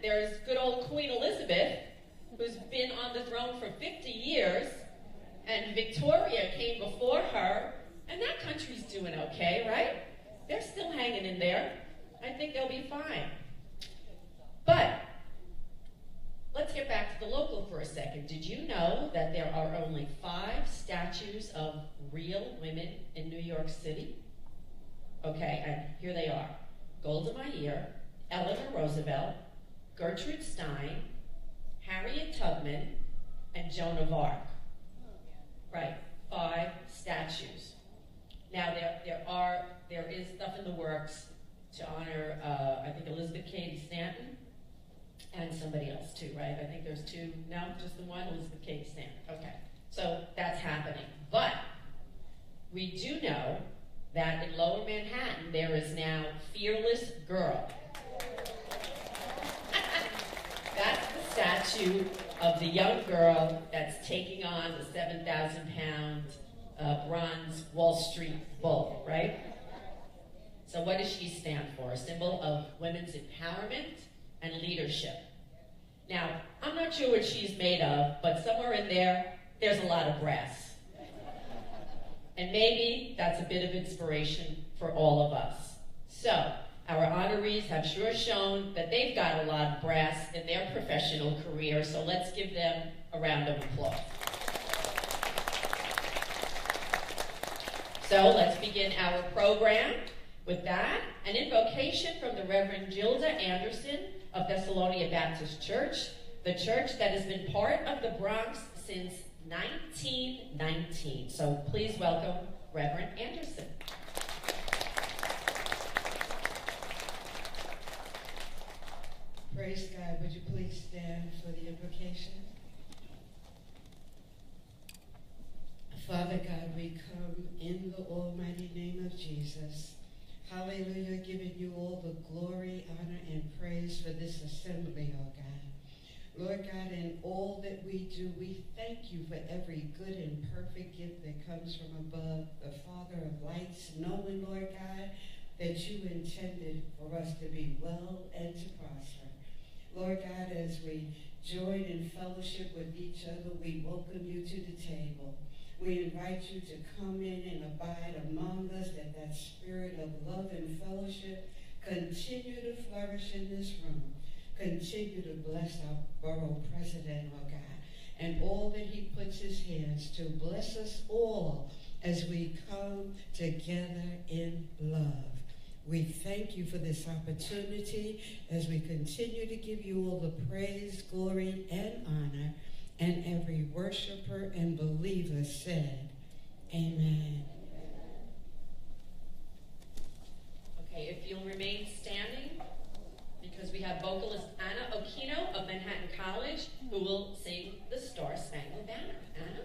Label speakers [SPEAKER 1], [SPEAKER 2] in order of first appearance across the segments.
[SPEAKER 1] there's good old Queen Elizabeth, who's been on the throne for 50 years, and Victoria came before her, and that country's doing okay, right? They're still hanging in there. I think they'll be fine. But let's get back to the local for a second. Did you know that there are only 5 statues of real women in New York City? Okay, and here they are. Golda Meir, Eleanor Roosevelt, Gertrude Stein, Harriet Tubman, and Joan of Arc. Right, 5 statues. Now there is stuff in the works to honor, I think Elizabeth Cady Stanton, and somebody else too, right? I think there's 2, no, just the one, Elizabeth Cady Stanton. Okay, so that's happening. But we do know that in Lower Manhattan, there is now Fearless Girl. That's the statue of the young girl that's taking on the 7,000-pound bronze Wall Street bull, right? So what does she stand for? A symbol of women's empowerment and leadership. Now, I'm not sure what she's made of, but somewhere in there, there's a lot of brass. And maybe that's a bit of inspiration for all of us. So, our honorees have sure shown that they've got a lot of brass in their professional career, so let's give them a round of applause. So let's begin our program with that, an invocation from the Reverend Gilda Anderson of Thessalonia Baptist Church, the church that has been part of the Bronx since 1919. So please welcome Reverend Anderson.
[SPEAKER 2] Praise God. Would you please stand for the invocation? Father God, we come in the almighty name of Jesus. Hallelujah, giving you all the glory, honor, and praise for this assembly, oh God. Lord God, in all that we do, we thank you for every good and perfect gift that comes from above, the Father of lights, knowing, Lord God, that you intended for us to be well and to prosper. Lord God, as we join in fellowship with each other, we welcome you to the table. We invite you to come in and abide among us, that spirit of love and fellowship continue to flourish in this room. Continue to bless our borough president, oh God, and all that he puts his hands to. Bless us all as we come together in love. We thank you for this opportunity as we continue to give you all the praise, glory, and honor. And every worshiper and believer said, amen.
[SPEAKER 1] Okay, if you'll remain standing, because we have vocalist Anna Okino of Manhattan College, who will sing the Star Spangled Banner. Anna?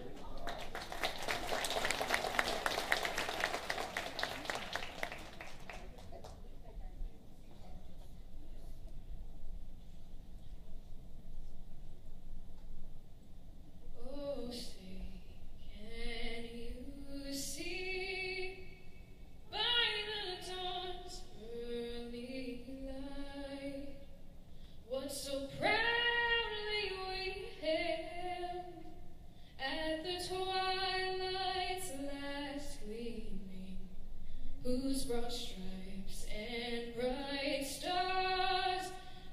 [SPEAKER 3] Whose broad stripes and bright stars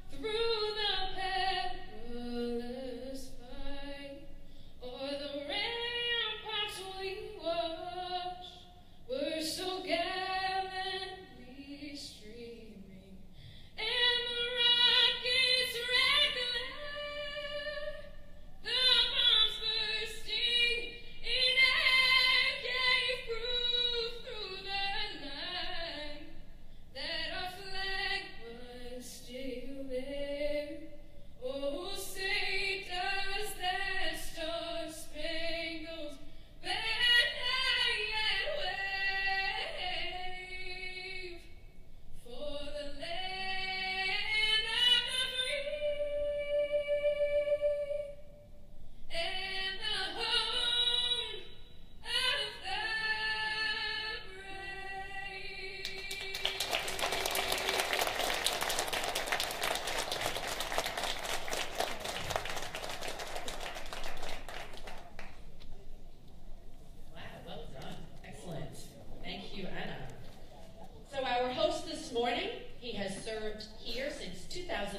[SPEAKER 3] through the perilous fight, o'er the ramparts we watched, were so gallantly streaming, and the rockets' red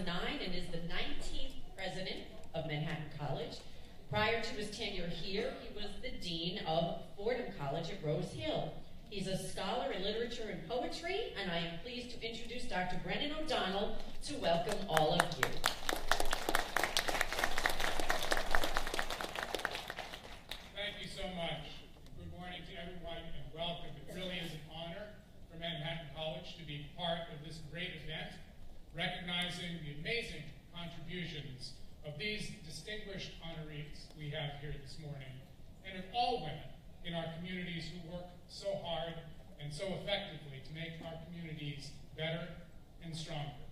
[SPEAKER 1] 2009 and is the 19th president of Manhattan College. Prior to his tenure here, he was the dean of Fordham College at Rose Hill. He's a scholar in literature and poetry, and I am pleased to introduce Dr. Brennan O'Donnell to welcome all of you.
[SPEAKER 4] Thank you so much. Good morning to everyone and welcome. It really is an honor for Manhattan College to be part of this great event, recognizing the amazing contributions of these distinguished honorees we have here this morning, and of all women in our communities who work so hard and so effectively to make our communities better and stronger.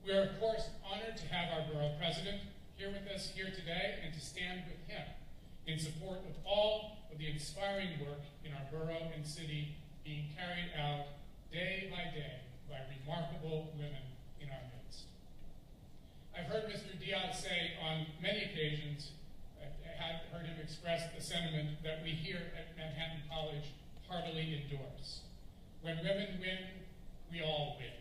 [SPEAKER 4] We are, of course, honored to have our borough president here with us here today and to stand with him in support of all of the inspiring work in our borough and city being carried out day by remarkable women in our midst. I've heard Mr. Diaz say on many occasions, I've heard him express the sentiment that we here at Manhattan College heartily endorse. When women win, we all win.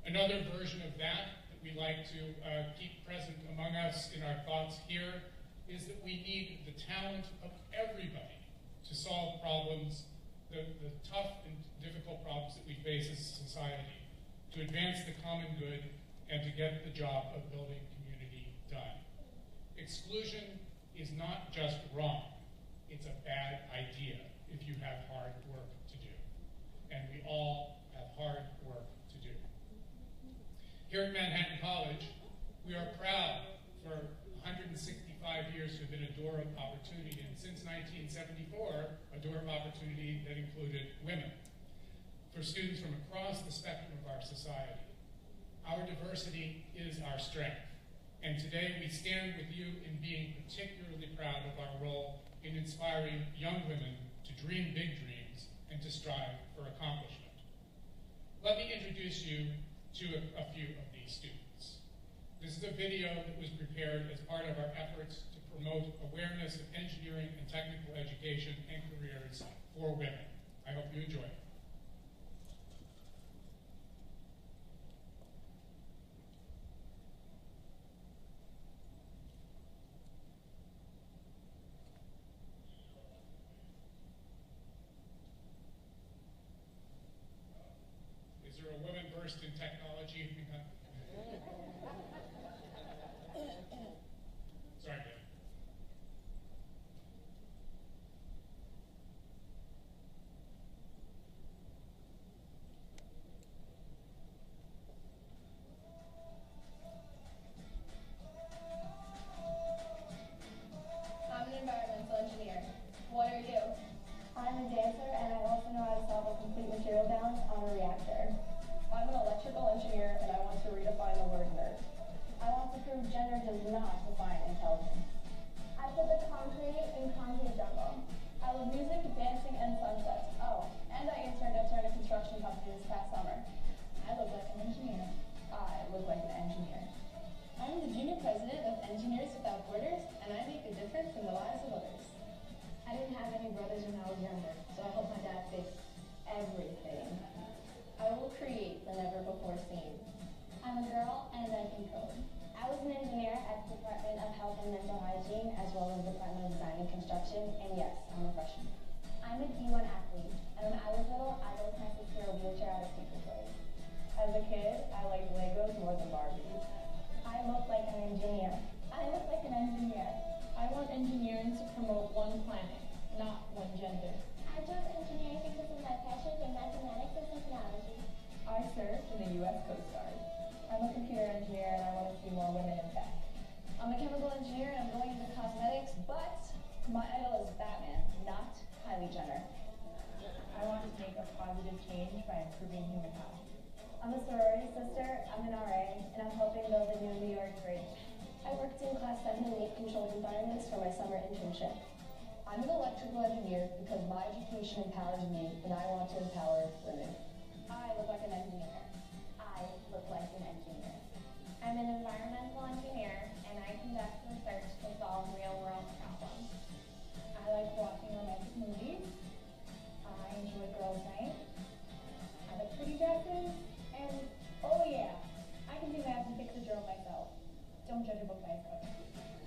[SPEAKER 4] Another version of that we like to keep present among us in our thoughts here is that we need the talent of everybody to solve problems, the tough and difficult problems that we face as a society, to advance the common good, and to get the job of building community done. Exclusion is not just wrong, it's a bad idea if you have hard work to do. And we all have hard work to do. Here at Manhattan College, we are proud for 165 years to have been a door of opportunity, and since 1974, a door of opportunity that included women. For students from across the spectrum of our society, our diversity is our strength, and today we stand with you in being particularly proud of our role in inspiring young women to dream big dreams and to strive for accomplishment. Let me introduce you to a few of these students. This is a video that was prepared as part of our efforts to promote awareness of engineering and technical education and careers for women. I hope you enjoy it. A woman versed in technology. Sorry, Dan.
[SPEAKER 5] I'm an environmental engineer. What are you? I'm a dancer, and I also know how to solve a complete material balance on a reactor. I'm an electrical engineer, and I want to redefine the word nerd. I want to prove gender does not define intelligence. I put the concrete in concrete jungle. I love music, dancing, and sunsets. Oh, and I interned at a construction company this past summer. I look like an engineer. I look like an engineer. I'm the junior president of Engineers Without Borders, and I make a difference in the lives of others. I didn't have any brothers when I was younger, so I helped my dad fix everything. I will create the never before seen. I'm a girl and I can code. I was an engineer at the Department of Health and Mental Hygiene as well as the Department of Design and Construction, and yes, I'm a freshman. I'm a D1 athlete, and when I was little, I built my sister a wheelchair out of paper toys. As a kid, I liked Legos more than Barbies. I look like an engineer. I look like an engineer. I want engineering to promote one planet, not one gender.
[SPEAKER 6] I chose engineering because of my passion for mathematics and technology.
[SPEAKER 5] I served in the U.S. Coast Guard. I'm a computer engineer and I want to see more women in tech. I'm a chemical engineer and I'm going into cosmetics, but my idol is Batman, not Kylie Jenner. I want to make a positive change by improving human health. I'm a sorority sister, I'm an RA, and I'm helping build a new New York bridge.
[SPEAKER 6] I worked in Class 7 and 8 controlled environments for my summer internship.
[SPEAKER 5] I'm an electrical engineer because my education empowers me and I want to empower women. I look like an engineer.
[SPEAKER 6] I look like an engineer. I'm an environmental engineer, and I conduct research to solve real-world problems.
[SPEAKER 5] I like watching romantic movies. I enjoy girls' night. I like pretty dresses. And, oh yeah, I can do Don't judge a book by its cover.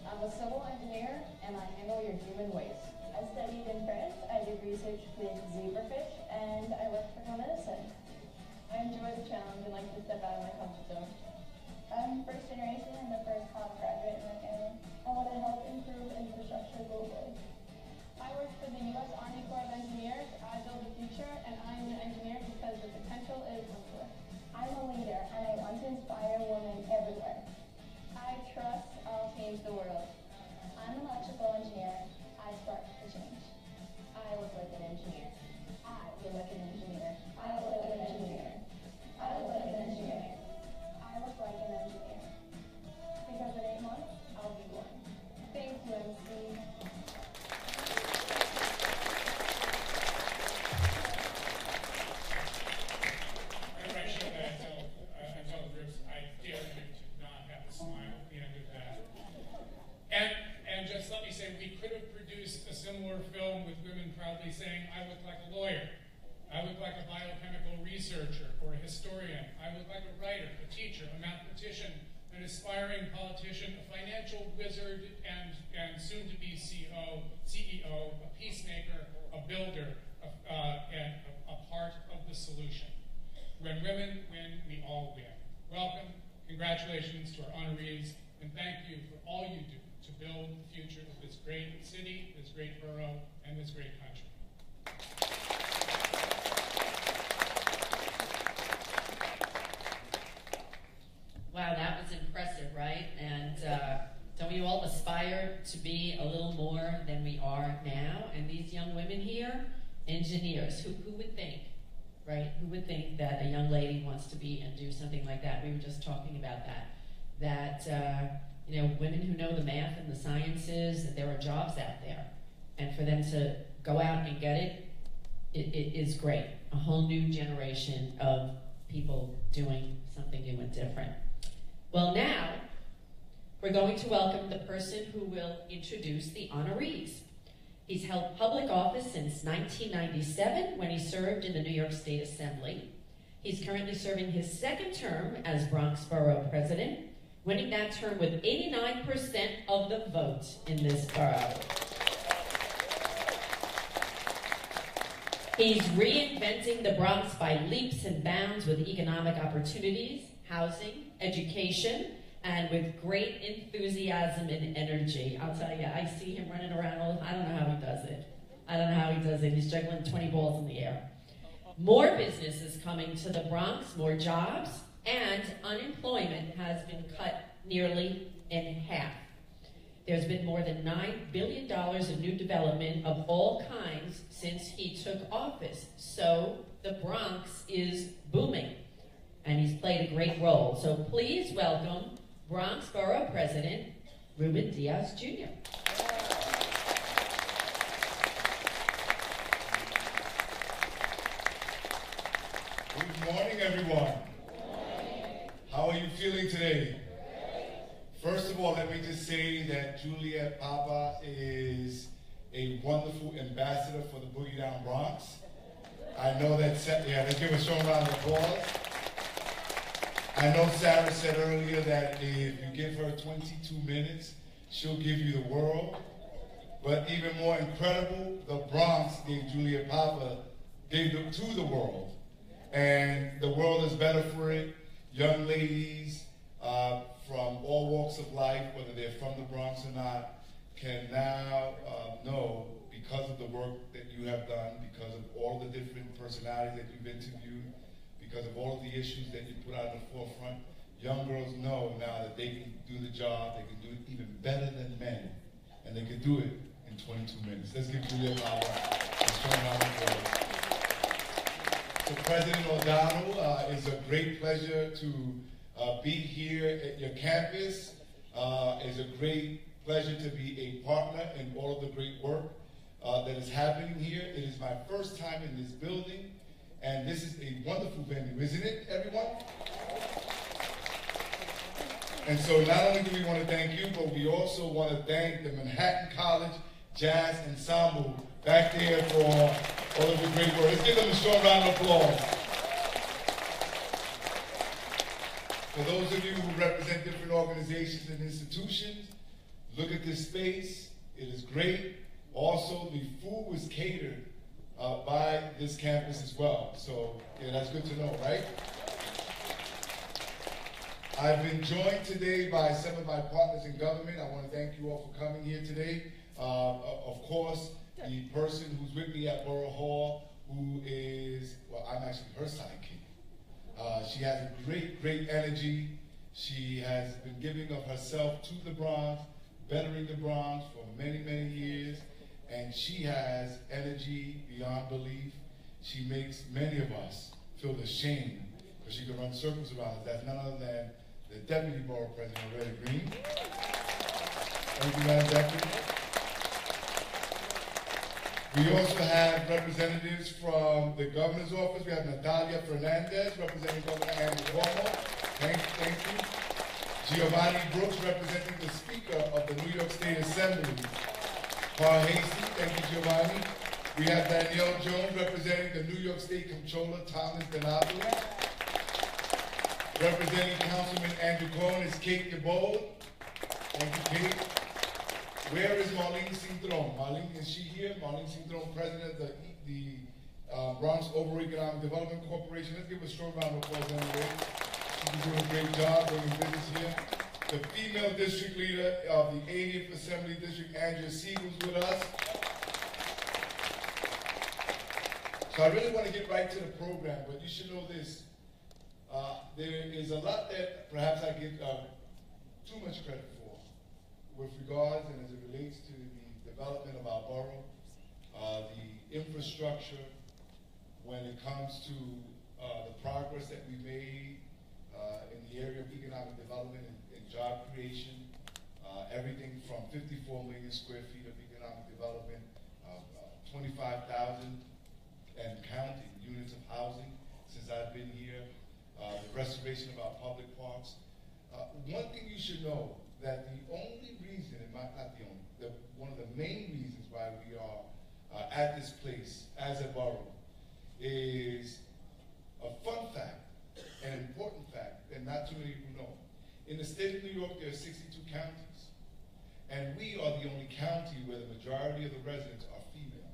[SPEAKER 6] I'm a civil engineer, and I handle your human waste.
[SPEAKER 5] I studied in France. I did research with zebrafish, and I worked for medicine. I enjoy the challenge and like to step out of my comfort zone. I'm first generation and the first college graduate in my family. I want to help improve infrastructure globally.
[SPEAKER 6] I work for the U.S. Army Corps of Engineers. I build the future, and I'm an engineer because the potential is limitless.
[SPEAKER 5] I'm a leader, and I want to inspire women everywhere.
[SPEAKER 6] I trust I'll change the world.
[SPEAKER 5] I'm an electrical engineer. I spark the change.
[SPEAKER 6] I look like an engineer.
[SPEAKER 5] I feel like an engineer.
[SPEAKER 6] I look like an engineer.
[SPEAKER 5] I look like an engineer. I look like an engineer. Because in 8 months, I'll be one.
[SPEAKER 6] Thank you, MC.
[SPEAKER 4] Whenever I show that, I tell the groups, I dare you to not have a smile at the end of that. And just let me say, we could have produced a similar film with women proudly saying, I look like a lawyer. I look like a biochemical researcher or a historian. I look like a writer, a teacher, a mathematician, an aspiring politician, a financial wizard, and soon-to-be CEO, a peacemaker, a builder, and a part of the solution. When women win, we all win. Welcome, congratulations to our honorees, and thank you for all you do to build the future of this great city, this great borough, and this great country.
[SPEAKER 1] Wow, that was impressive, right? And don't we all aspire to be a little more than we are now? And these young women here, engineers, who would think, right? Who would think that a young lady wants to be and do something like that? We were just talking about that. That, you know, women who know the math and the sciences, that there are jobs out there. And for them to go out and get it is great. A whole new generation of people doing something new and different. Well, now, we're going to welcome the person who will introduce the honorees. He's held public office since 1997 when he served in the New York State Assembly. He's currently serving his second term as Bronx Borough President, winning that term with 89% of the vote in this borough. He's reinventing the Bronx by leaps and bounds with economic opportunities, housing, education, and with great enthusiasm and energy. I'll tell you, I see him running around all the time. I don't know how he does it. I don't know how he does it. He's juggling 20 balls in the air. More business is coming to the Bronx, more jobs, and unemployment has been cut nearly in half. There's been more than $9 billion of new development of all kinds since he took office. So the Bronx is booming, and he's played a great role. So please welcome Bronx Borough President Ruben Diaz Jr.
[SPEAKER 7] Good morning, everyone. How are you feeling today? First of all, let me just say that Juliet Papa is a wonderful ambassador for the Boogie Down Bronx. I know that, yeah, let's give a strong round of applause. I know Sarah said earlier that if you give her 22 minutes, she'll give you the world. But even more incredible, the Bronx gave Juliet Papa, gave them to the world. And the world is better for it. Young ladies from all walks of life, whether they're from the Bronx or not, can now know, because of the work that you have done, because of all the different personalities that you've interviewed, because of all of the issues that you put out in the forefront, young girls know now that they can do the job, they can do it even better than men, and they can do it in 22 minutes. Let's give Julia Power a strong round of applause. So President O'Donnell, it's a great pleasure to be here at your campus. It's a great pleasure to be a partner in all of the great work that is happening here. It is my first time in this building, and this is a wonderful venue, isn't it, everyone? And so not only do we want to thank you, but we also want to thank the Manhattan College Jazz Ensemble back there for all of the great work. Let's give them a strong round of applause. For those of you who represent different organizations and institutions, look at this space. It is great. Also, the food was catered by this campus as well. So, yeah, that's good to know, right? I've been joined today by some of my partners in government. I want to thank you all for coming here today. Of course, the person who's with me at Borough Hall, who is, well, I'm actually her sidekick. She has a great energy. She has been giving of herself to the Bronx, bettering the Bronx for many years, and she has energy beyond belief. She makes many of us feel ashamed because she can run circles around us. That's none other than the Deputy Borough President, Loretta Green. Thank you, Madam Deputy. We also have representatives from the governor's office. We have Natalia Fernandez, representing Governor Andrew Cuomo. Thank you. Giovanni Brooks, representing the Speaker of the New York State Assembly. Paul Hasty, thank you, Giovanni. We have Danielle Jones, representing the New York State Comptroller, Thomas DiNapoli. Representing Councilman Andrew Cohen is Kate DeBold. Thank you, Kate. Where is Marlene Cintron? Marlene, is she here? Marlene Cintron, President of the Bronx Overall Economic Development Corporation. Let's give a strong round of applause anyway. She's doing a great job bringing business here. The female district leader of the 80th Assembly District, Andrea Siegel's with us. So I really want to get right to the program, but you should know this. There is a lot that perhaps I give too much credit for with regards and as it relates to the development of our borough, the infrastructure, when it comes to the progress that we made in the area of economic development and job creation, everything from 54 million square feet of economic development, 25,000 and counting units of housing since I've been here, the restoration of our public parks. One thing you should know, that the only reason, not the only, one of the main reasons why we are at this place as a borough is a fun fact, an important fact that not too many people know. In the state of New York, there are 62 counties, and we are the only county where the majority of the residents are female.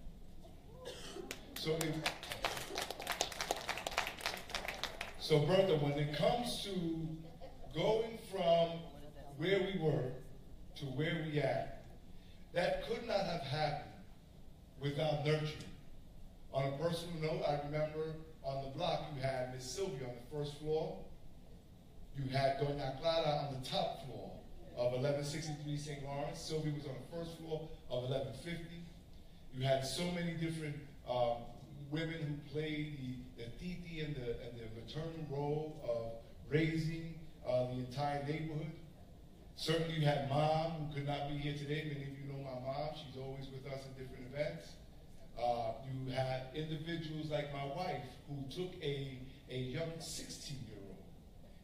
[SPEAKER 7] So Bertha, when it comes to going from where we were to where we at, that could not have happened without nurturing. On a personal note, I remember on the block you had Miss Sylvia on the first floor. You had Doña Clara on the top floor of 1163 St. Lawrence. Sylvia was on the first floor of 1150. You had so many different women who played the titi and the maternal role of raising the entire neighborhood. Certainly you had Mom, who could not be here today. Many of you know my mom. She's always with us at different events. You had individuals like my wife, who took a young 16-year-old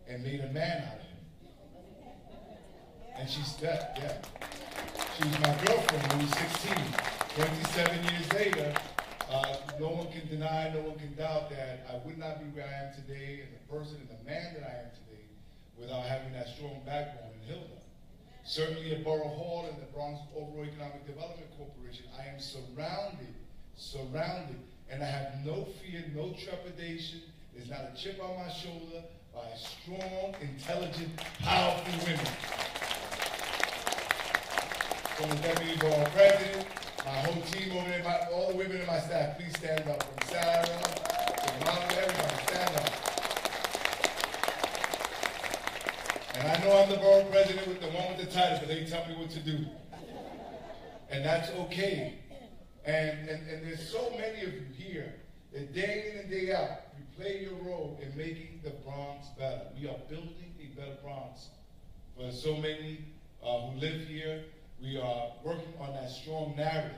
[SPEAKER 7] and made a man out of him. And she's that, yeah. She was my girlfriend when we were 16. 27 years later, no one can deny, no one can doubt that I would not be where I am today and the person and the man that I am today without having that strong backbone in Hilda. Certainly at Borough Hall and the Bronx Overall Economic Development Corporation, I am surrounded, and I have no fear, no trepidation. There's not a chip on my shoulder by strong, intelligent, powerful women. From the Deputy Borough President, my whole team over there, all the women in my staff, please stand up. From Sarah to Monica, everybody, stand up. And I know I'm the borough president with the one with the title, but they tell me what to do. And that's okay. And there's so many of you here that day in and day out, you play your role in making the Bronx better. We are building a better Bronx. For so many who live here, we are working on that strong narrative.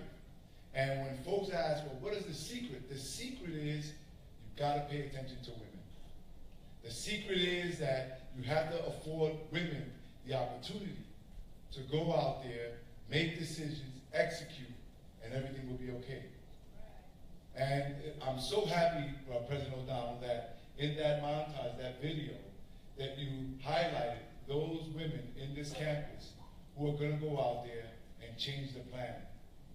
[SPEAKER 7] And when folks ask, well, what is the secret? The secret is you've got to pay attention to women. The secret is that you have to afford women the opportunity to go out there, make decisions, execute, and everything will be okay. And I'm so happy, President O'Donnell, that in that montage, that video, that you highlighted those women in this campus who are going to go out there and change the planet.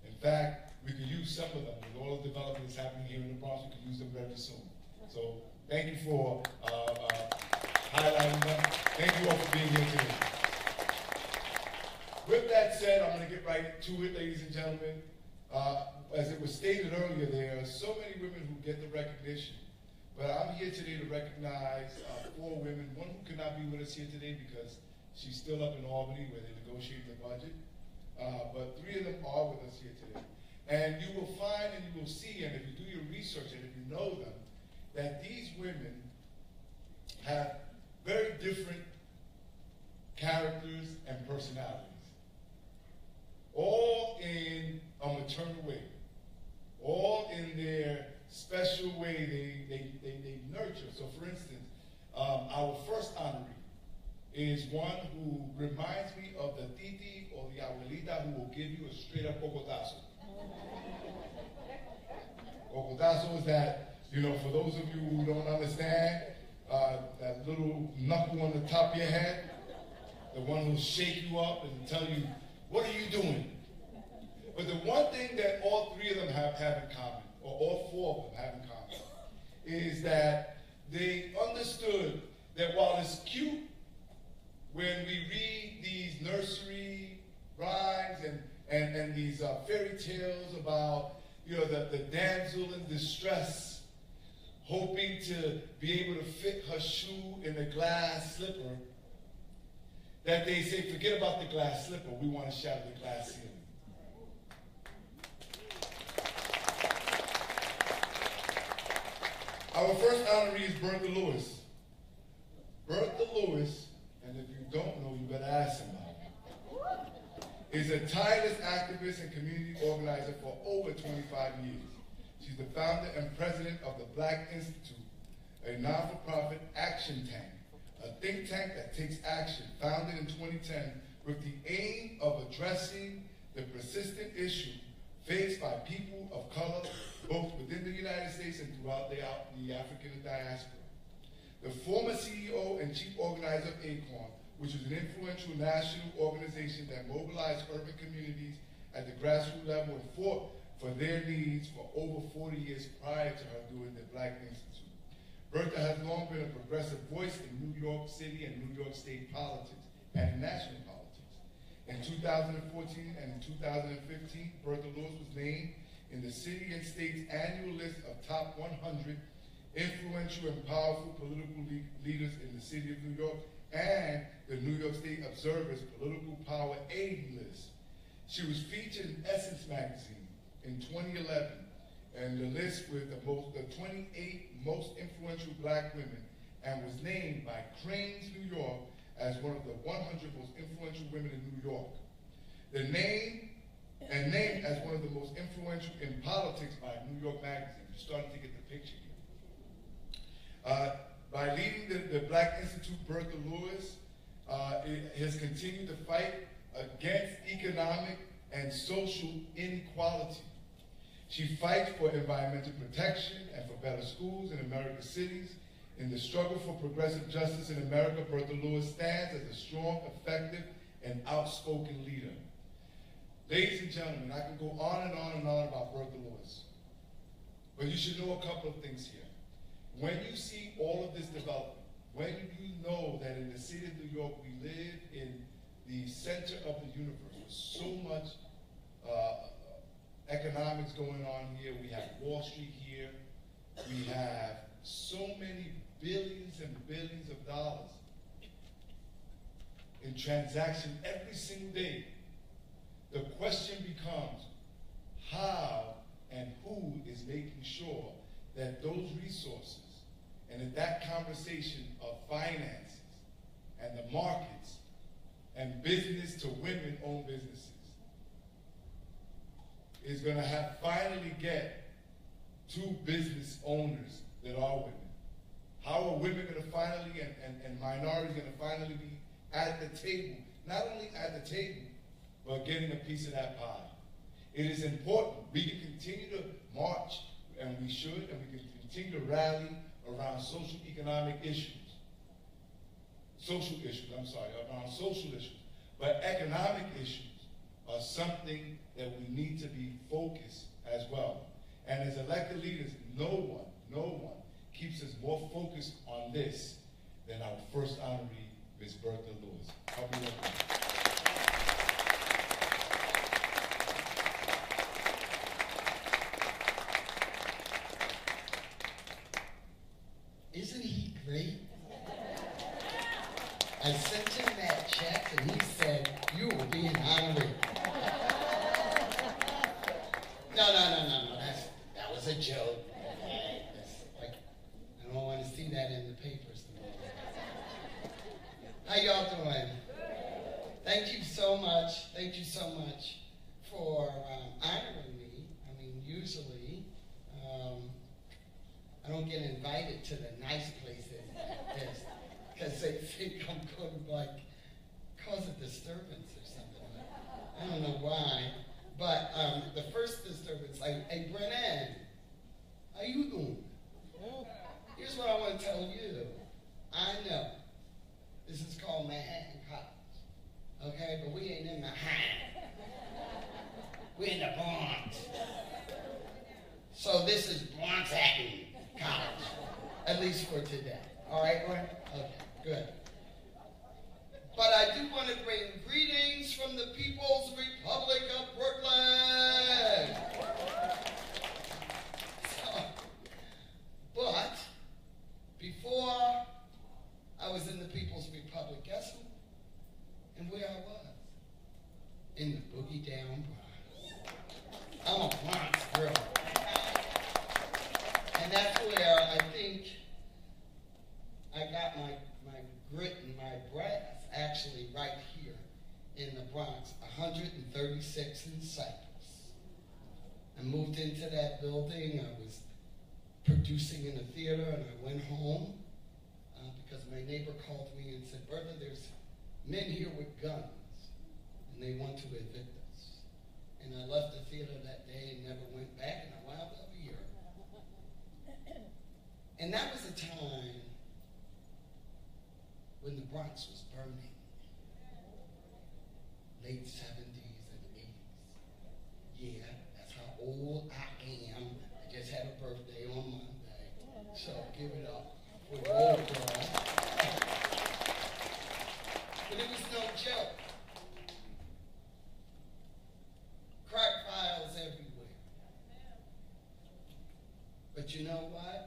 [SPEAKER 7] In fact, we could use some of them. With all the development that's happening here in the Bronx, we could use them very soon. So thank you for highlighting them. Thank you all for being here today. With that said, I'm going to get right to it, ladies and gentlemen. As it was stated earlier, there are so many women who get the recognition. But I'm here today to recognize 4 women, one who could not be with us here today because she's still up in Albany where they negotiate the budget. But 3 of them are with us here today. And you will find and you will see, and if you do your research and if you know them, that these women have very different characters and personalities. All in a maternal way. All in their special way they nurture. So for instance, our first honoree is one who reminds me of the titi or the abuelita who will give you a straight up cocotazo. Cocotazo is that, for those of you who don't understand, that little knuckle on the top of your head, the one who'll shake you up and tell you, what are you doing? But the one thing that all 3 of them have in common, or all 4 of them have in common, is that they understood that while it's cute when we read these nursery rhymes and these fairy tales about the damsel in distress hoping to be able to fit her shoe in a glass slipper, that they say, forget about the glass slipper, we want to shatter the glass ceiling. Our first honoree is Bertha Lewis. Bertha Lewis, and if you don't know, you better ask somebody, is a tireless activist and community organizer for over 25 years. She's the founder and president of the Black Institute, a non-for-profit action tank, a think tank that takes action, founded in 2010 with the aim of addressing the persistent issue faced by people of color, both within the United States and throughout the African diaspora. The former CEO and chief organizer of ACORN, which is an influential national organization that mobilized urban communities at the grassroots level and fought for their needs for over 40 years prior to her doing the Black Institute. Bertha has long been a progressive voice in New York City and New York State politics and in national politics. In 2014 and in 2015, Bertha Lewis was named in the city and state's annual list of top 100 influential and powerful political leaders in the city of New York and the New York State Observer's Political Power 80 list. She was featured in Essence magazine in 2011 and the list with the 28 most influential Black women, and was named by Crain's New York as one of the 100 most influential women in New York. Named as one of the most influential in politics by New York Magazine. You're starting to get the picture here. By leading the Black Institute, Bertha Lewis has continued to fight against economic and social inequality. She fights for environmental protection and for better schools in America's cities. In the struggle for progressive justice in America, Bertha Lewis stands as a strong, effective, and outspoken leader. Ladies and gentlemen, I can go on and on and on about Bertha Lewis, but you should know a couple of things here. When you see all of this development, when you know that in the city of New York we live in the center of the universe with so much economics going on here, we have Wall Street here, we have so many billions and billions of dollars in transaction every single day. The question becomes, how and who is making sure that those resources and that conversation of finances and the markets and business to women-owned businesses is going to finally get to business owners that are women. How are women going to finally, and minorities going to finally be at the table, not only at the table, but getting a piece of that pie? It is important. We can continue to march, and we should, and we can continue to rally around social economic issues. social issues, around social issues. But economic issues are something that we need to be focused as well. And as elected leaders, no one keeps us more focused on this than our first honoree, Ms. Bertha Lewis. How we welcome.
[SPEAKER 8] Isn't he great? I sent him that check and he said, you will be an honoree. No, that was a joke. I don't want to see that in the papers tomorrow. How y'all doing? Thank you so much. Thank you so much for honoring me. I mean, usually I don't get invited to the nice places because they think I'm going to like cause a disturbance or something. I don't know why. But the first disturbance, like, hey, Brennan, how you doing? Here's what I want to tell you. I know this is called Manhattan College, okay? But we ain't in Manhattan. We're in the Bronx. So this is Bronxhattan College, at least for today. All right, Brennan? Okay, good. But I do want to bring greetings from the People's Republic of Brooklyn. But before I was in the People's Republic, guess who and where I was? In the boogie down Bronx. I'm a Bronx girl. And that's where I think I got my grit and my brass, actually right here in the Bronx, 136 in Cypress. I moved into that building. I was producing in a theater, and I went home because my neighbor called me and said, Bertha, there's men here with guns, and they want to evict us. And I left the theater that day and never went back, and I wound up here. And that was a time when the Bronx was burning. Late 70s and 80s. Yeah, that's how old I am. I just had a birthday on Monday. So give it up for the old girl. But it was no joke. Crack files everywhere. But you know what?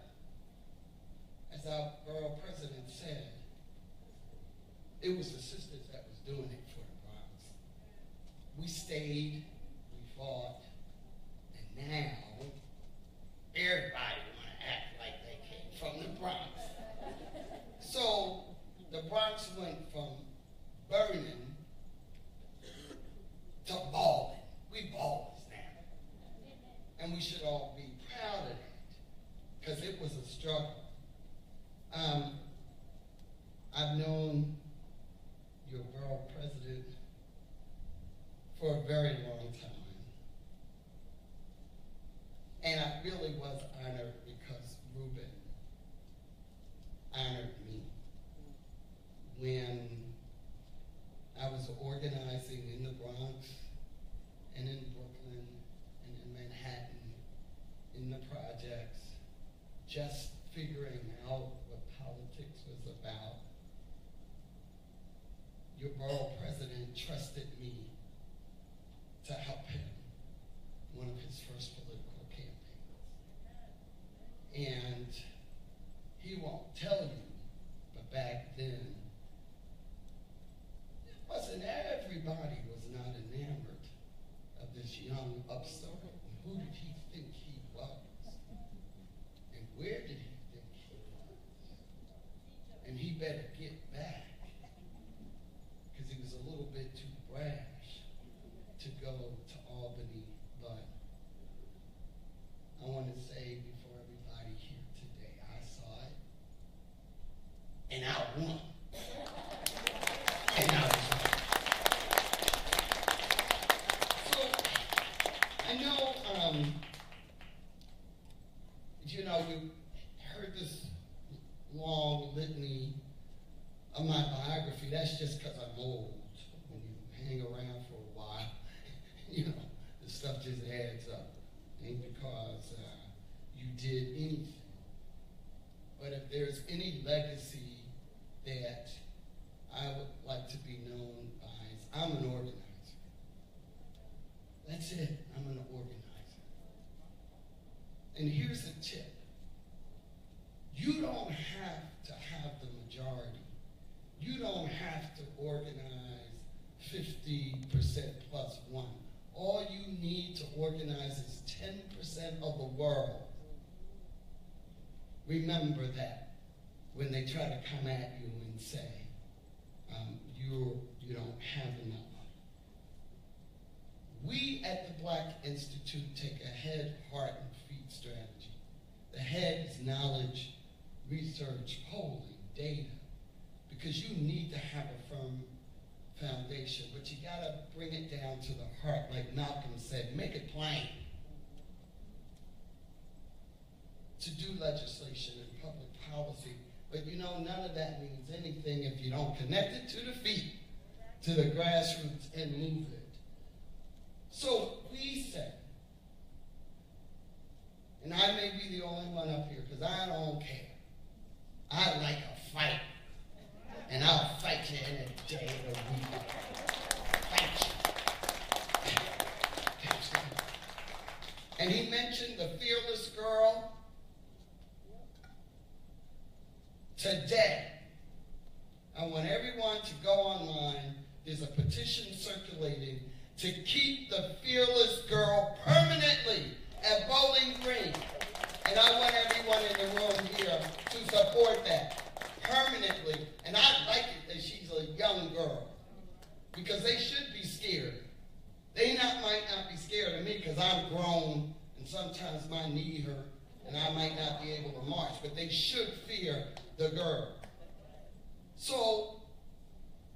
[SPEAKER 8] As our borough president said, it was the sisters that was doing it for the Bronx. We stayed, we fought, and now everybody want to act like they came from the Bronx. So the Bronx went from burning to balling. We ballers now. And we should all be proud of that because it was a struggle. I've known your borough president for a very long time. And I really was honored because Ruben honored me when I was organizing in the Bronx and in Brooklyn and in Manhattan, in the projects, just figuring out what politics was about. Your borough president trusted me to help him one of his first political campaigns. And he won't tell you, but back then, everybody was not enamored of this young upstart. Who did he think he was? And where did he think he was? And he better get back. Because he was a little bit too brash to go to Albany. But I want to say before everybody here today, I saw it, and I won. And I was right. So I know, you heard this long litany hang around for a while, you know, the stuff just adds up. Ain't because you did anything. But if there's any legacy that I would like to be known by, is I'm an organizer. That's it. I'm an organizer. And here's the tip. You don't have to have the majority. You don't have to organize 50% plus one. All you need to organize is 10% of the world. Remember that when they try to come at you and say, you don't have enough. We at the Black Institute take a head, heart, and feet strategy. The head is knowledge, research, polling, data, because you need to have a firm foundation, but you gotta bring it down to the heart, like Malcolm said, make it plain. To do legislation and public policy, but you know, none of that means anything if you don't connect it to the feet, to the grassroots, and move it. So we say, and I may be the only one up here because I don't care. I like a fight. And I'll fight you in a day or a week. Fight you. And he mentioned the fearless girl. Today, I want everyone to go online. There's a petition circulating to keep the fearless girl permanently at Bowling Green. And I want everyone in the room here to support that permanently. And I like it that she's a young girl, because they should be scared. They might not be scared of me because I'm grown and sometimes my knee hurt and I might not be able to march, but they should fear the girl. So,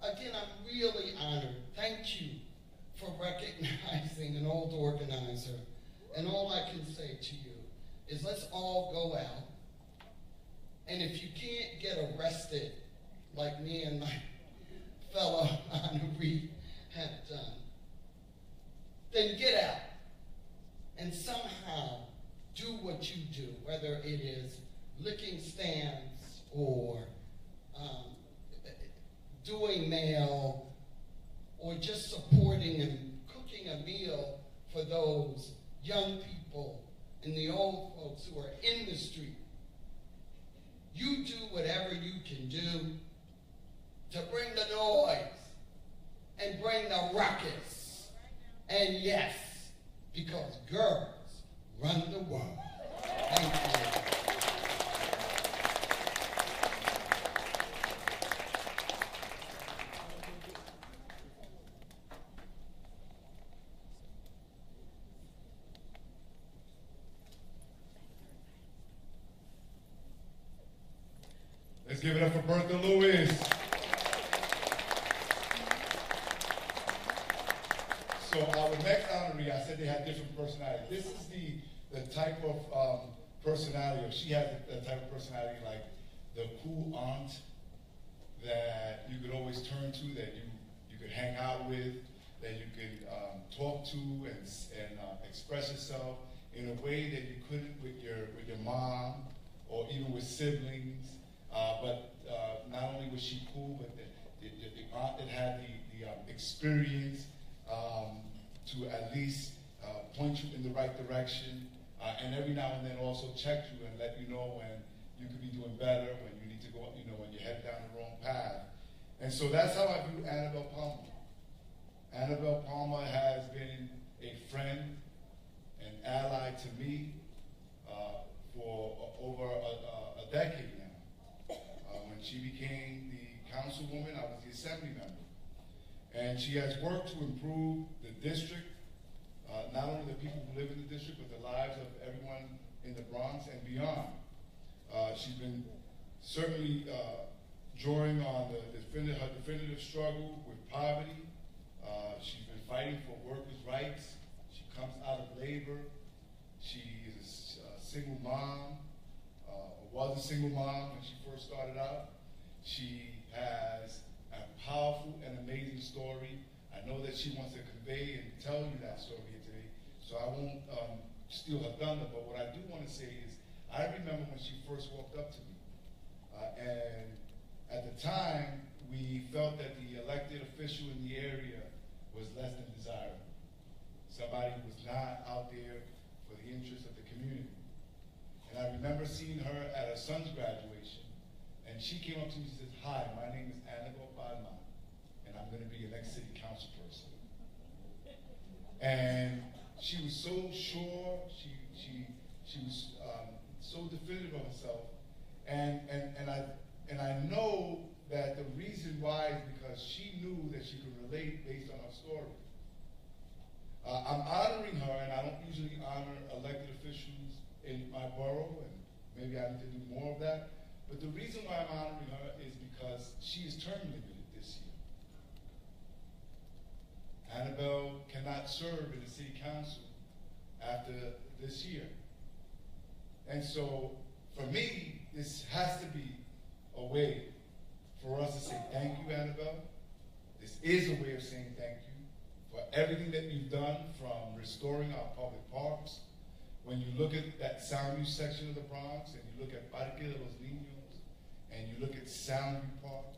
[SPEAKER 8] again, I'm really honored. Thank you for recognizing an old organizer. And all I can say to you is let's all go out. And if you can't get arrested like me and my fellow honoree have done, then get out and somehow do what you do, whether it is licking stands or doing mail or just supporting and cooking a meal for those young people and the old folks who are in the street. You do whatever you can do to bring the noise and bring the ruckus. And yes, because girls run the world. Thank you.
[SPEAKER 7] Let's give it up for Bertha Lewis. So our next honoree, I said they had different personalities. This is the type of personality, or she has the type of personality like the cool aunt that you could always turn to, that you could hang out with, that you could talk to and express yourself in a way that you couldn't with your mom or even with siblings. But not only was she cool, but the aunt that had the experience to at least point you in the right direction, and every now and then also check you and let you know when you could be doing better, when you need to go, when you're headed down the wrong path. And so that's how I view Annabelle Palmer. Annabelle Palmer has been a friend, an ally to me for over a decade now. When she became the councilwoman, I was the assembly member. And she has worked to improve the district, not only the people who live in the district, but the lives of everyone in the Bronx and beyond. She's been certainly drawing on her definitive struggle with poverty. She's been fighting for workers' rights. She comes out of labor. She is a single mom, was a single mom when she first started out. She has a powerful and amazing story I know that she wants to convey and tell you that story here today, so I won't steal her thunder, but what I do want to say is, I remember when she first walked up to me, and at the time, we felt that the elected official in the area was less than desirable. Somebody who was not out there for the interest of the community. And I remember seeing her at her son's graduation, and she came up to me and said, "Hi, my name is Annabelle Badman, and I'm going to be your next city council person." And she was so sure, she was so definitive of herself, and I know that the reason why is because she knew that she could relate based on her story. I'm honoring her, and I don't usually honor elected officials in my borough, and maybe I need to do more of that. But the reason why I'm honoring her is because she is term limited this year. Annabelle cannot serve in the city council after this year. And so, for me, this has to be a way for us to say thank you, Annabelle. This is a way of saying thank you for everything that you've done, from restoring our public parks. When you look at that Soundview section of the Bronx, and you look at Parque de los Niños, and you look at Soundview Park,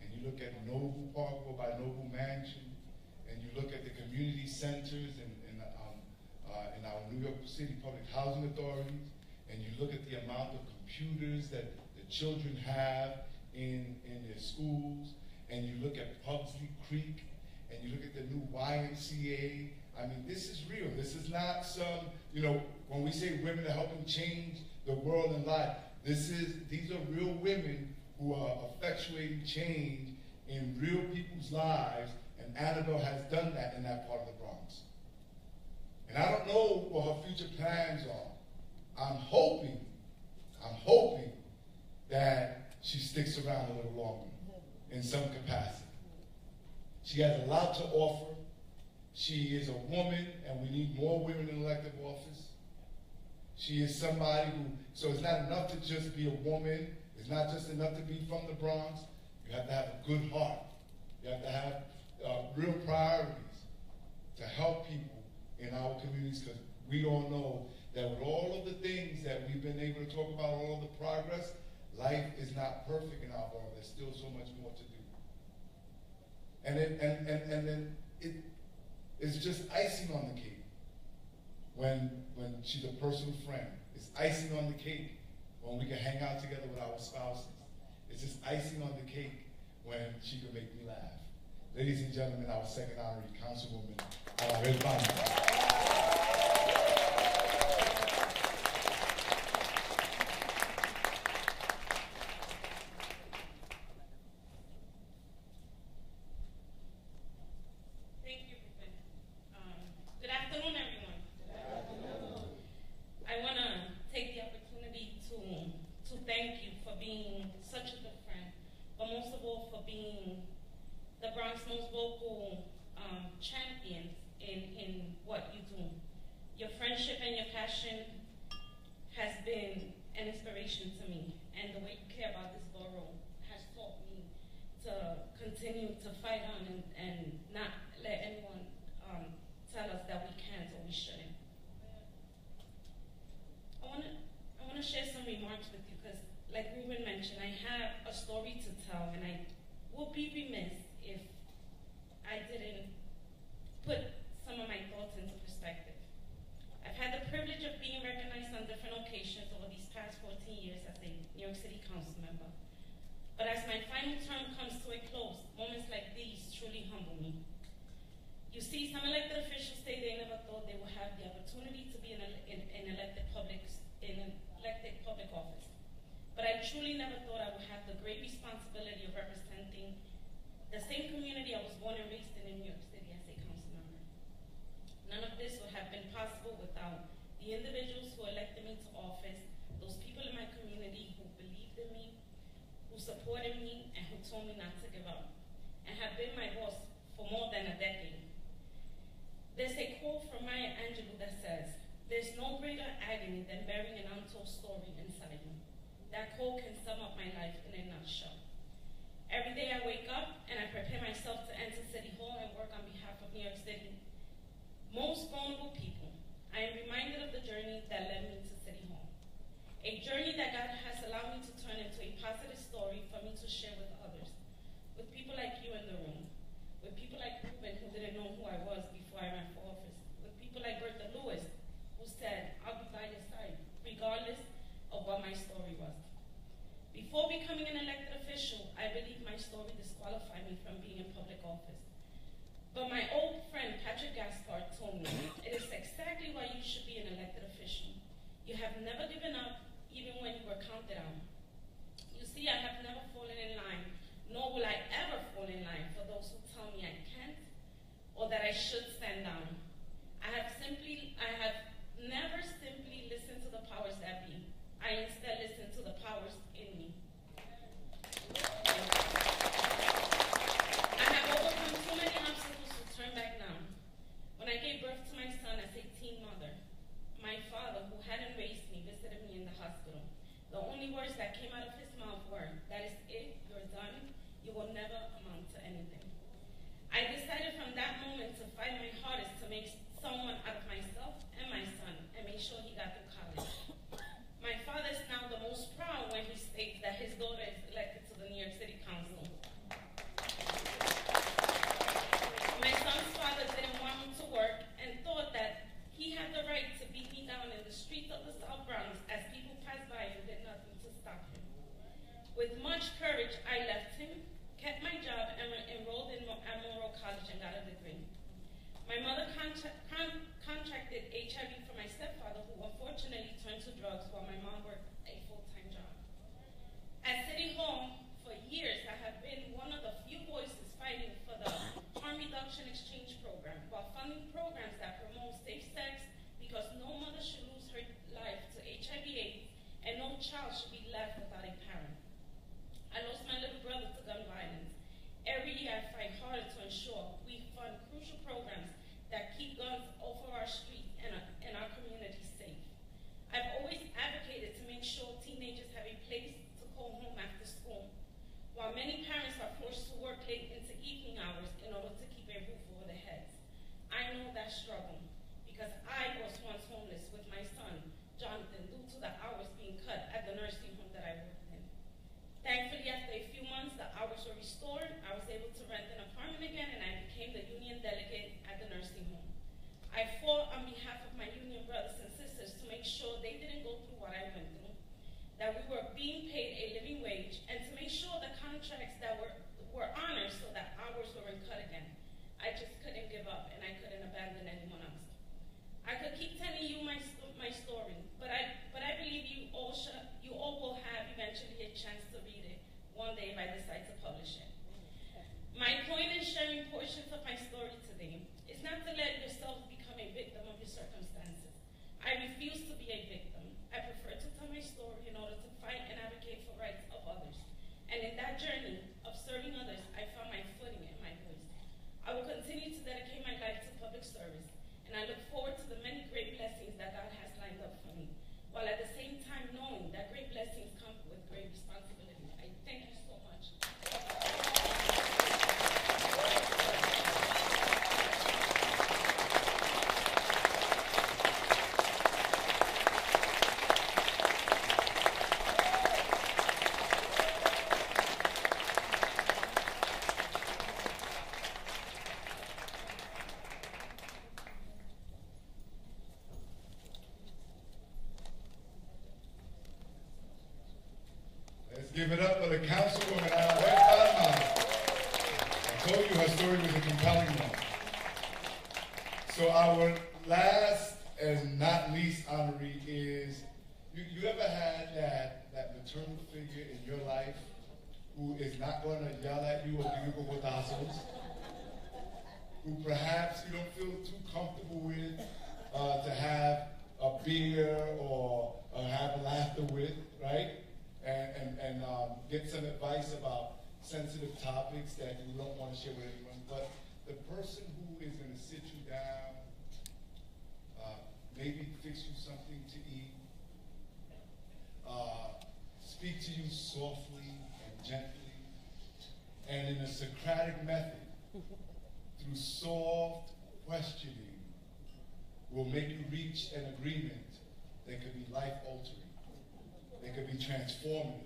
[SPEAKER 7] and you look at Noble Park or by Noble Mansion, and you look at the community centers in our New York City public housing authorities, and you look at the amount of computers that the children have in their schools, and you look at Pugsley Creek, and you look at the new YMCA. I mean, this is real. This is not some, when we say women are helping change the world and life, these are real women who are effectuating change in real people's lives, and Annabelle has done that in that part of the Bronx. And I don't know what her future plans are. I'm hoping that she sticks around a little longer in some capacity. She has a lot to offer. She is a woman, and we need more women in elective office. She is somebody so it's not enough to just be a woman. It's not just enough to be from the Bronx. You have to have a good heart. You have to have real priorities to help people in our communities, because we all know that with all of the things that we've been able to talk about, all of the progress, life is not perfect in our world. There's still so much more to do. And then it's just icing on the cake when she's a personal friend. It's icing on the cake when we can hang out together with our spouses. It's just icing on the cake when she can make me laugh. Ladies and gentlemen, our second honorary councilwoman, Annabelle Badman.
[SPEAKER 1] Every day I wake up and I prepare myself to enter City Hall and work on behalf
[SPEAKER 9] A journey that God has allowed me to turn into a positive story for me to share with others. With people like you in the room. With people like Ruben, who didn't know who I was before I ran for office. With people like Bertha Lewis, who said, I'll be by your side, regardless of what my story was. Before becoming an elected official, I believe my story disqualified me from being in public office. But my old friend, Patrick Gaspard, told me, it is exactly why you should be an elected official. You have never given up, even when you were counted on. You see, I have never fallen in line, nor will I ever fall in line for those who tell me I can't or that I should stand down. I have never simply listened to the powers that be. I instead listen to the powers in me. I have overcome too many obstacles to turn back now. When I gave birth to my son as a teen mother, my father, who hadn't raised me, visited me in the hospital. The only words that came out of his mouth were, that is it, you're done, you will never amount to anything. I decided from that moment to fight my hardest to make someone out of myself and my son and make sure he got through college. My father is now the most proud when he states that his daughter is elected to the New York City Council. My son's father didn't want me to work and thought that he had the right to beat me down in the streets of the South Bronx as people passed by and did nothing to stop him. With much courage, I left him, kept my job, and enrolled at Monroe College and got a degree. My mother contracted HIV from my stepfather, who unfortunately turned to drugs while my mom worked a full-time job. At City Hall, for years, I have been one of the few voices fighting for the harm reduction exchange program while funding programs that promote safe sex because no mother should lose her life to HIV/AIDS and no child should be left without a parent. I lost my little brother to gun violence. Every year I fight harder to ensure we fund crucial programs that keep guns off of our streets and our communities safe. I've always advocated to make sure teenagers have a place to call home after school, while many parents are forced to work late into evening hours in order to keep a roof over their heads. I know that struggle because I was once homeless with my son, Jonathan, due to the hours being cut at the nursing home that I worked in. Thankfully, after a few months, the hours were restored. I was able to rent an apartment again, and I became the union delegate at the nursing home. I fought on behalf of my union brothers and sisters to make sure they didn't go through what I went through, that we were being paid a living wage, and to make sure the contracts that were honored so that hours weren't cut again. I just couldn't give up, and I couldn't abandon anyone else. I could keep telling you my story, but I believe you all will have eventually a chance to read it one day if I decide to publish it. My point in sharing portions of my story today is not to let yourself become a victim of your circumstances. I refuse to be a victim. I prefer to tell my story in order to fight and advocate for rights of others. And in that journey of serving others, I found my footing and my voice. I will continue to dedicate my life to public service, and I look forward to the many great blessings that God has lined up for me, while at the same time knowing that great blessings come with great responsibility. I thank you so much.
[SPEAKER 7] Give it up for the councilwoman out of West Palma. I told you her story was a compelling one. So our last and not least honoree is, you ever had that maternal figure in your life who is not going to yell at you or give you botazos, who perhaps you don't feel too comfortable with to have a beer or have laughter with, right? And get some advice about sensitive topics that you don't want to share with anyone. But the person who is going to sit you down, maybe fix you something to eat, speak to you softly and gently, and in a Socratic method, through soft questioning, will make you reach an agreement that could be life-altering. that could be transformative.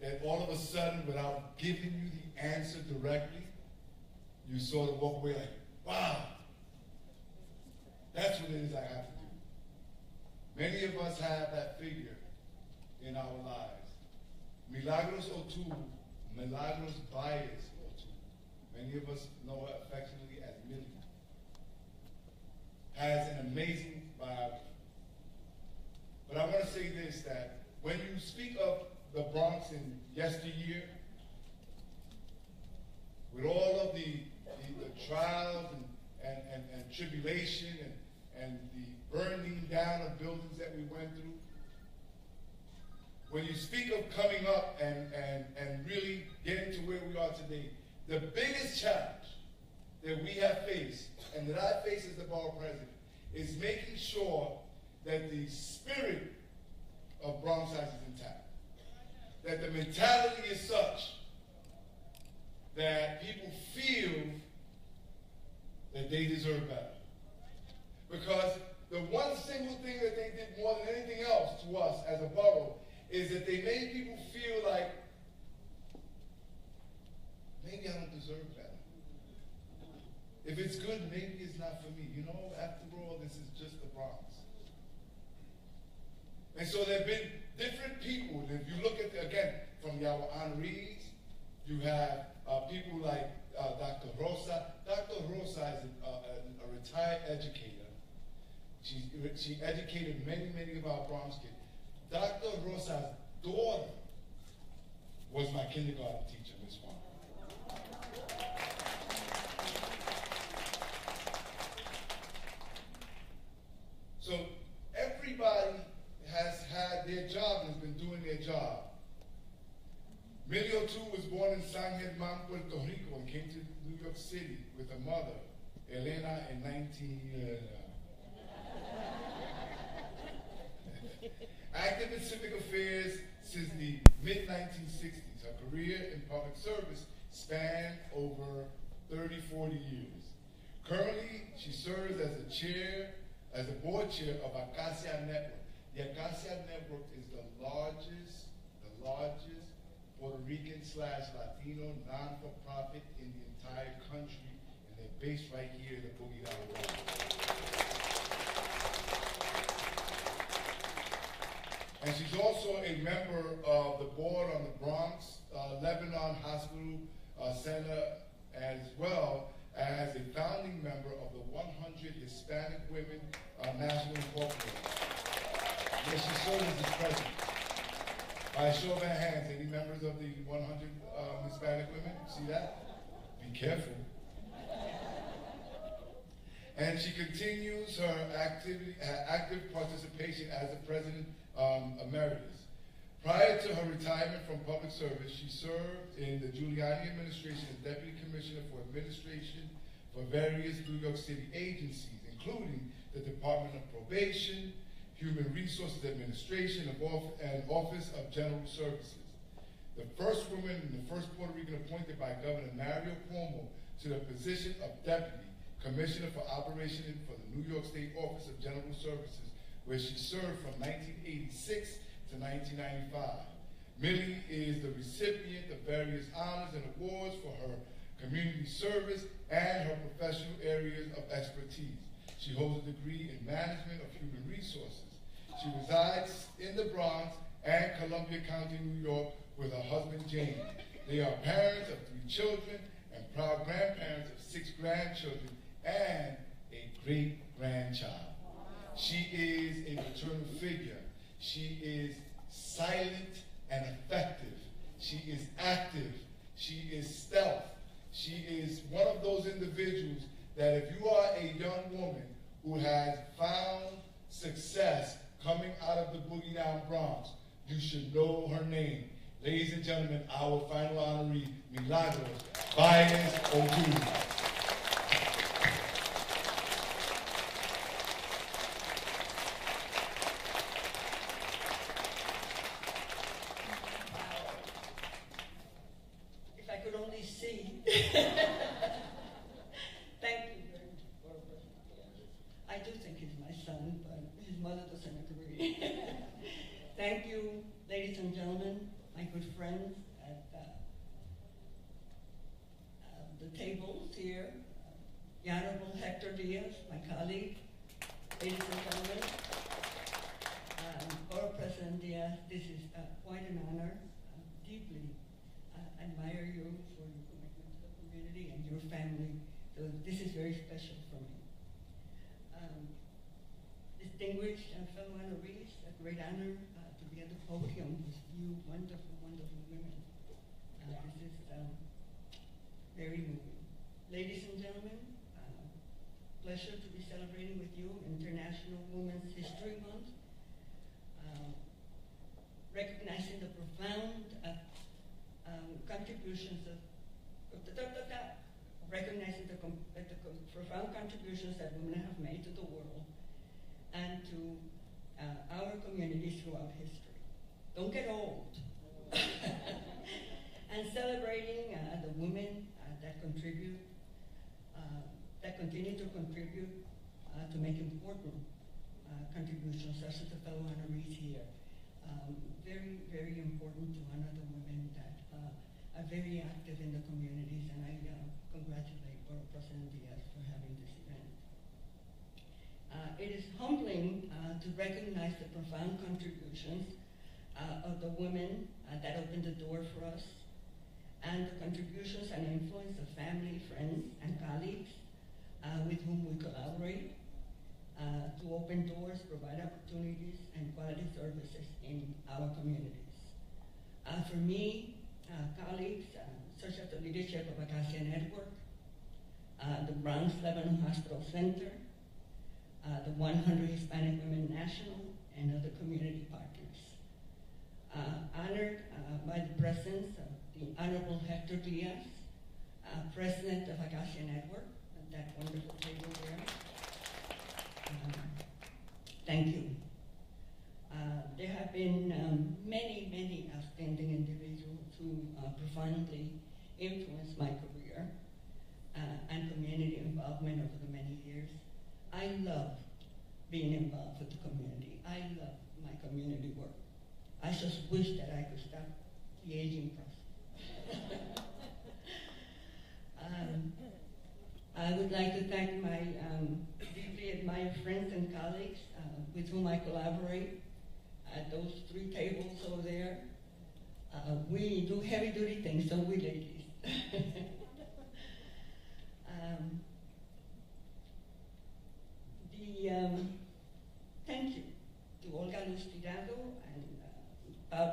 [SPEAKER 7] That all of a sudden, without giving you the answer directly, you sort of walk away like, wow, that's what it is I have to do. Many of us have that figure in our lives. Milagros Otu, Milagros Baez Otu. Many of us know her affectionately as Millie. Has an amazing biography. But I want to say this, that when you speak of the Bronx in yesteryear, with all of the trials and tribulation and the burning down of buildings that we went through, when you speak of coming up and really getting to where we are today, the biggest challenge that we have faced, and that I face as the borough president, is making sure that the spirit of Bronx is intact. That the mentality is such that people feel that they deserve better. Because the one single thing that they did more than anything else to us as a borough is that they made people feel like, maybe I don't deserve better. If it's good, maybe it's not for me. You know, after all, this is just the Bronx. And so there have been different people. If you look at, again, from our honorees, you have people like Dr. Rosa. Dr. Rosa is a retired educator. She educated many of our Bronx kids. Dr. Rosa's daughter was my kindergarten teacher, Miss Juan. So everybody has had their job and has been doing their job. Millie O'Toole was born in San Germán, Puerto Rico, and came to New York City with her mother, Elena, in 19... Active in civic affairs since the mid-1960s. Her career in public service spanned over 30-40 years. Currently, she serves as a board chair of Acacia Network. The Acacia Network is the largest Puerto Rican/Latino non-for-profit in the entire country, and they're based right here in the Boogie Down Bronx. And she's also a member of the board on the Bronx Lebanon Hospital Center, as well as a founding member of the 100 Hispanic Women National Incorporated, where she serves as its president. By a show of hands, any members of the 100 Hispanic women? See that? Be careful. And she continues her active participation as the president emeritus. Prior to her retirement from public service, she served in the Giuliani administration as Deputy Commissioner for Administration for various New York City agencies, including the Department of Probation, Human Resources Administration, and Office of General Services. The first woman and the first Puerto Rican appointed by Governor Mario Cuomo to the position of Deputy Commissioner for Operation for the New York State Office of General Services, where she served from 1986 to 1995. Millie is the recipient of various honors and awards for her community service and her professional areas of expertise. She holds a degree in management of human resources. She resides in the Bronx and Columbia County, New York, with her husband, Jamie. They are parents of 3 children and proud grandparents of 6 grandchildren and a great-grandchild. She is a maternal figure. She is silent and effective. She is active. She is stealth. She is one of those individuals that if you are a young woman who has found success coming out of the Boogie Down Bronx, you should know her name. Ladies and gentlemen, our final honoree, Milagros Baez Otu.
[SPEAKER 2] Thank you,
[SPEAKER 10] good friends at the tables here. The Honorable Hector Diaz, my colleague, ladies and gentlemen. Borough President Diaz, this is quite an honor. Deeply admire you for your commitment to the community and your family. So this is very special for me. Distinguished fellow honorees, a great honor to be at the podium with you wonderful, wonderful women. This is very moving. Ladies and gentlemen, pleasure to be celebrating with you International Women's History Month. Recognizing the profound contributions recognizing the profound contributions that women have made to the world and to our communities throughout history. Don't get old. And celebrating the women that contribute, that continue to contribute to make important contributions, such as the fellow honorees here. Very, very important to honor the women that are very active in the communities, and I congratulate Borough President Diaz for having this event. It is humbling to recognize the profound contributions of the women that opened the door for us, and the contributions and influence of family, friends, and colleagues with whom we collaborate to open doors, provide opportunities, and quality services in our communities. For me, colleagues such as the leadership of Acacia Network, the Bronx Lebanon Hospital Center, the 100 Hispanic Women National, and other community partners. Honored by the presence of the Honorable Hector Diaz, President of Acacia Network, at that wonderful table there. Thank you. There have been many, many outstanding individuals who profoundly influenced my career and community involvement over the many years. I love being involved with the community. I love my community work. I just wish that I could stop the aging process. I would like to thank my deeply admired friends and colleagues with whom I collaborate at those 3 tables over there. We do heavy-duty things, don't we, ladies? Thank you to Olga Luz Tirado and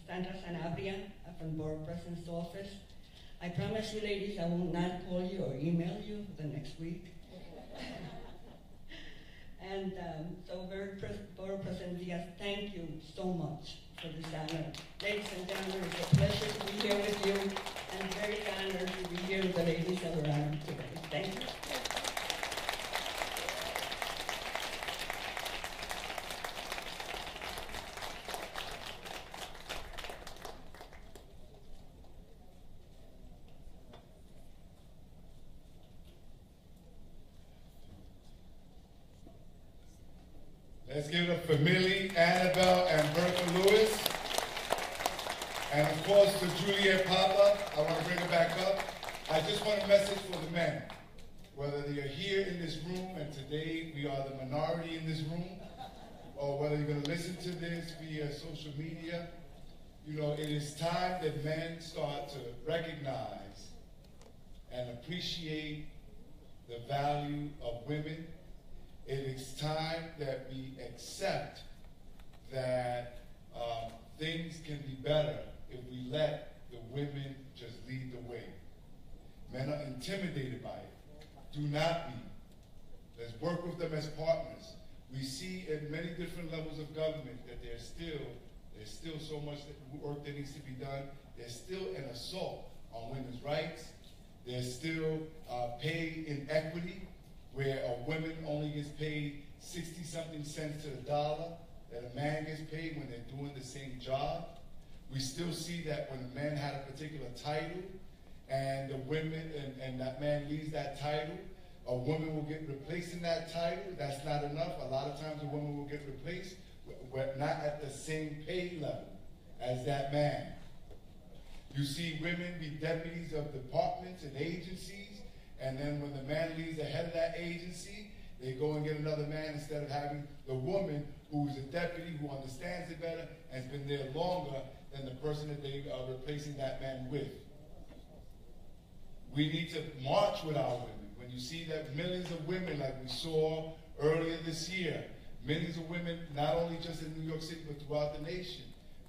[SPEAKER 10] Sandra Sanabria from Borough President's office. I promise you, ladies, I will not call you or email you for the next week. And so, Borough President Diaz, thank you so much for this honor. Ladies and gentlemen, it's a pleasure to be here with you, and very honored to be here with the ladies that were honored today. Thank you.
[SPEAKER 7] Let's give it up for Millie, Annabelle, and Bertha Lewis. And of course, to Juliet Papa, I want to bring her back up. I just want a message for the men. Whether you're here in this room, and today we are the minority in this room, or whether you're going to listen to this via social media, you know, it is time that men start to recognize and appreciate the value of women. It is time that we accept that things can be better if we let the women just lead the way. Men are intimidated by it. Do not be. Let's work with them as partners. We see at many different levels of government that there's still so much work that needs to be done. There's still an assault on women's rights. There's still pay inequity, where a woman only gets paid 60-something cents to the dollar that a man gets paid when they're doing the same job. We still see that when a man had a particular title and the women and that man leaves that title, a woman will get replaced in that title. That's not enough. A lot of times a woman will get replaced, but not at the same pay level as that man. You see women be deputies of departments and agencies, and then when the man leaves the head of that agency, they go and get another man instead of having the woman who is a deputy, who understands it better, and has been there longer than the person that they are replacing that man with. We need to march with our women. When you see that millions of women, like we saw earlier this year, millions of women, not only just in New York City, but throughout the nation.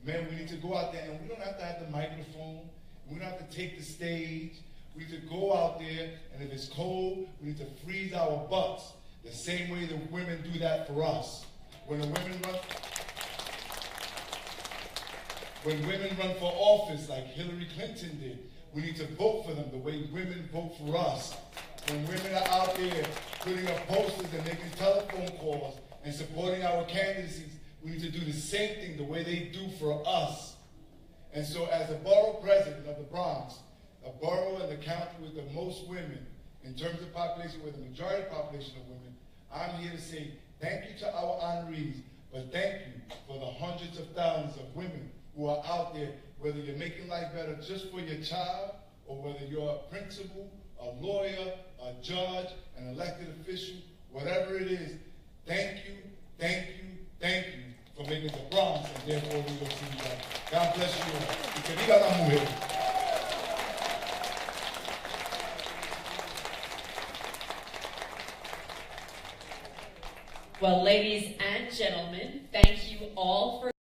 [SPEAKER 7] Men, we need to go out there, and we don't have to have the microphone. We don't have to take the stage. We need to go out there, and if it's cold, we need to freeze our butts the same way the women do that for us. When women run for office like Hillary Clinton did, we need to vote for them the way women vote for us. When women are out there putting up posters and making telephone calls and supporting our candidacies, we need to do the same thing the way they do for us. And so as a borough president of the Bronx, a borough and the county with the most women, in terms of population, with the majority population of women, I'm here to say thank you to our honorees, but thank you for the hundreds of thousands of women who are out there, whether you're making life better just for your child, or whether you're a principal, a lawyer, a judge, an elected official, whatever it is, thank you, thank you, thank you for making the Bronx and therefore New York City better. God bless you all. Y que viva la mujer.
[SPEAKER 1] Well, ladies and gentlemen, thank you all for